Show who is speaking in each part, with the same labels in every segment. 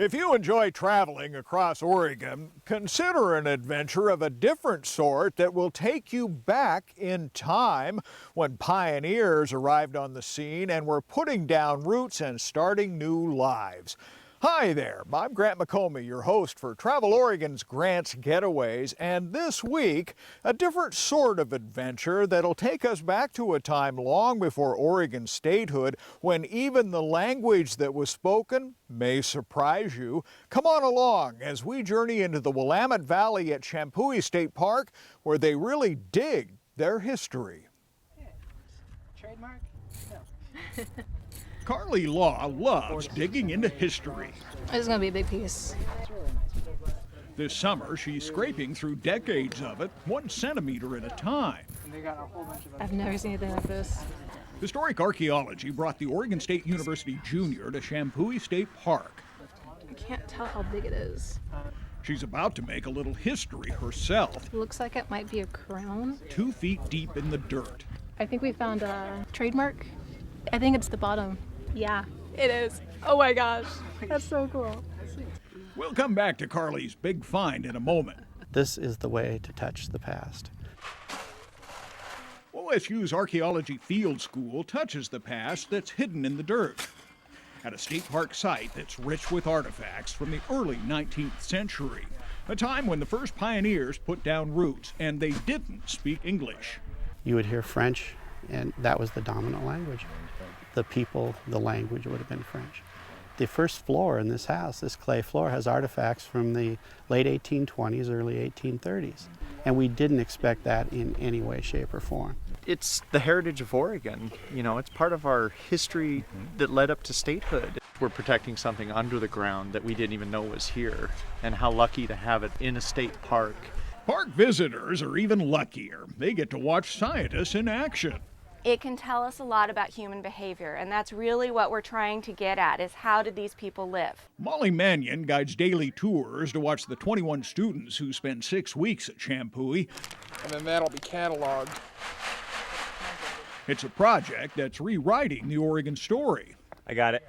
Speaker 1: If you enjoy traveling across Oregon, consider an adventure of a different sort that will take you back in time when pioneers arrived on the scene and were putting down roots and starting new lives. Hi there, I'm Grant McComey, your host for Travel Oregon's Grant's Getaways, and this week, a different sort of adventure that'll take us back to a time long before Oregon statehood, when even the language that was spoken may surprise you. Come on along as we journey into the Willamette Valley at Champoeg State Park, where they really dig their history.
Speaker 2: Trademark? No.
Speaker 1: Carly Law loves digging into history.
Speaker 3: It's going to be a big piece.
Speaker 1: This summer, she's scraping through decades of it, 1 centimeter at a time.
Speaker 3: I've never seen anything like this.
Speaker 1: Historic archaeology brought the Oregon State University Junior to Champoeg State Park.
Speaker 3: I can't tell how big it is.
Speaker 1: She's about to make a little history herself.
Speaker 3: It looks like it might be a crown.
Speaker 1: 2 feet deep in the dirt.
Speaker 3: I think we found a trademark. I think it's the bottom. Yeah, it is. Oh my gosh, that's so cool.
Speaker 1: We'll come back to Carly's big find in a moment.
Speaker 4: This is the way to touch the past.
Speaker 1: OSU's Archaeology Field School touches the past that's hidden in the dirt. At a state park site that's rich with artifacts from the early 19th century, a time when the first pioneers put down roots and they didn't speak English.
Speaker 4: You would hear French, and that was the dominant language. The people, the language would have been French. The first floor in this house, this clay floor, has artifacts from the late 1820s, early 1830s. And we didn't expect that in any way, shape, or form.
Speaker 5: It's the heritage of Oregon. You know, it's part of our history that led up to statehood. We're protecting something under the ground that we didn't even know was here, and how lucky to have it in a state park.
Speaker 1: Park visitors are even luckier. They get to watch scientists in action.
Speaker 6: It can tell us a lot about human behavior, and that's really what we're trying to get at, is how did these people live?
Speaker 1: Molly Mannion guides daily tours to watch the 21 students who spend 6 weeks at Champoeg.
Speaker 2: And then that'll be cataloged.
Speaker 1: It's a project that's rewriting the Oregon story.
Speaker 5: I got it.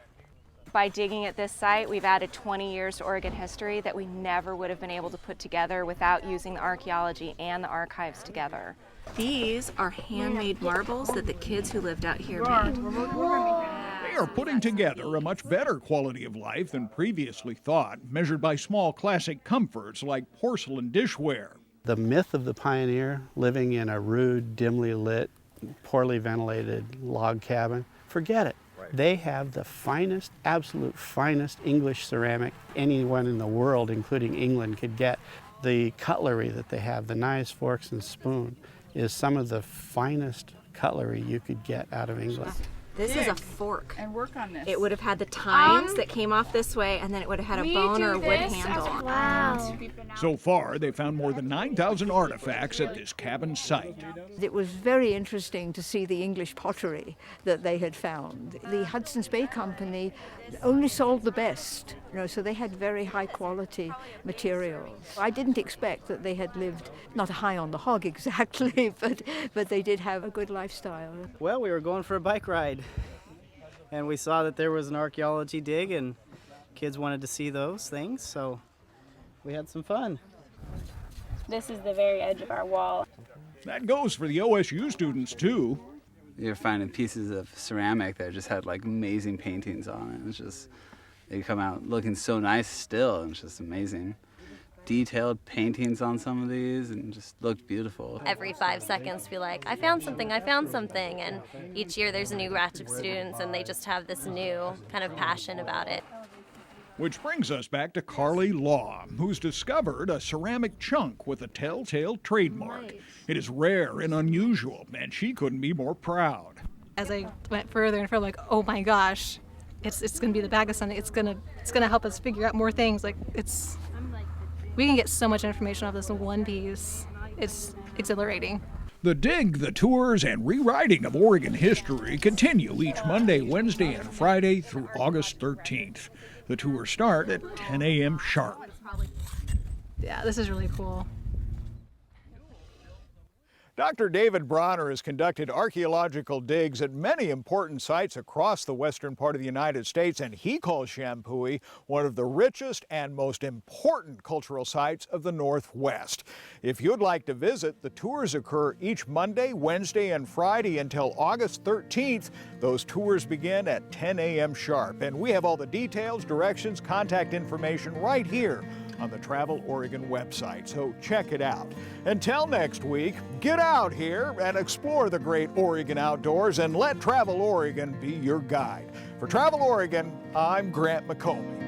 Speaker 6: By digging at this site, we've added 20 years to Oregon history that we never would have been able to put together without using the archaeology and the archives together. These are handmade marbles that the kids who lived out here made.
Speaker 1: They are putting together a much better quality of life than previously thought, measured by small classic comforts like porcelain dishware.
Speaker 4: The myth of the pioneer living in a rude, dimly lit, poorly ventilated log cabin, forget it. They have the finest, absolute finest English ceramic anyone in the world, including England, could get. The cutlery that they have, the knives, forks, and spoon, is some of the finest cutlery you could get out of England.
Speaker 6: This is a fork.
Speaker 7: And work on this.
Speaker 6: It would have had the tines that came off this way, and then it would have had a bone or a wood handle.
Speaker 7: Wow.
Speaker 1: So far, they found more than 9,000 artifacts at this cabin site.
Speaker 8: It was very interesting to see the English pottery that they had found. The Hudson's Bay Company only sold the best, so they had very high quality materials. I didn't expect that they had lived, not high on the hog exactly, but they did have a good lifestyle.
Speaker 9: Well, we were going for a bike ride, and we saw that there was an archaeology dig, and kids wanted to see those things, so we had some fun.
Speaker 7: This is the very edge of our wall.
Speaker 1: That goes for the OSU students, too.
Speaker 10: You're finding pieces of ceramic that just had like amazing paintings on it. It's just, they come out looking so nice still, and it's just amazing. Detailed paintings on some of these, and just looked beautiful.
Speaker 11: Every 5 seconds be like, I found something, and each year there's a new batch of students, and they just have this new kind of passion about it.
Speaker 1: Which brings us back to Carly Law, who's discovered a ceramic chunk with a telltale trademark. It is rare and unusual, and she couldn't be more proud.
Speaker 3: As I went further and further, like, oh my gosh, it's going to be the bag of something. It's going to help us figure out more things. Like, we can get so much information off this in one piece. It's exhilarating.
Speaker 1: The dig, the tours, and rewriting of Oregon history continue each Monday, Wednesday, and Friday through August 13th. The tours start at 10 a.m. sharp.
Speaker 3: Yeah, this is really cool.
Speaker 1: Dr. David Bronner has conducted archaeological digs at many important sites across the western part of the United States, and he calls Champoeg one of the richest and most important cultural sites of the Northwest. If you'd like to visit, the tours occur each Monday, Wednesday, and Friday until August 13th. Those tours begin at 10 a.m. sharp, and we have all the details, directions, contact information right here on the Travel Oregon website, so check it out. Until next week, get out here and explore the great Oregon outdoors and let Travel Oregon be your guide. For Travel Oregon, I'm Grant McComey.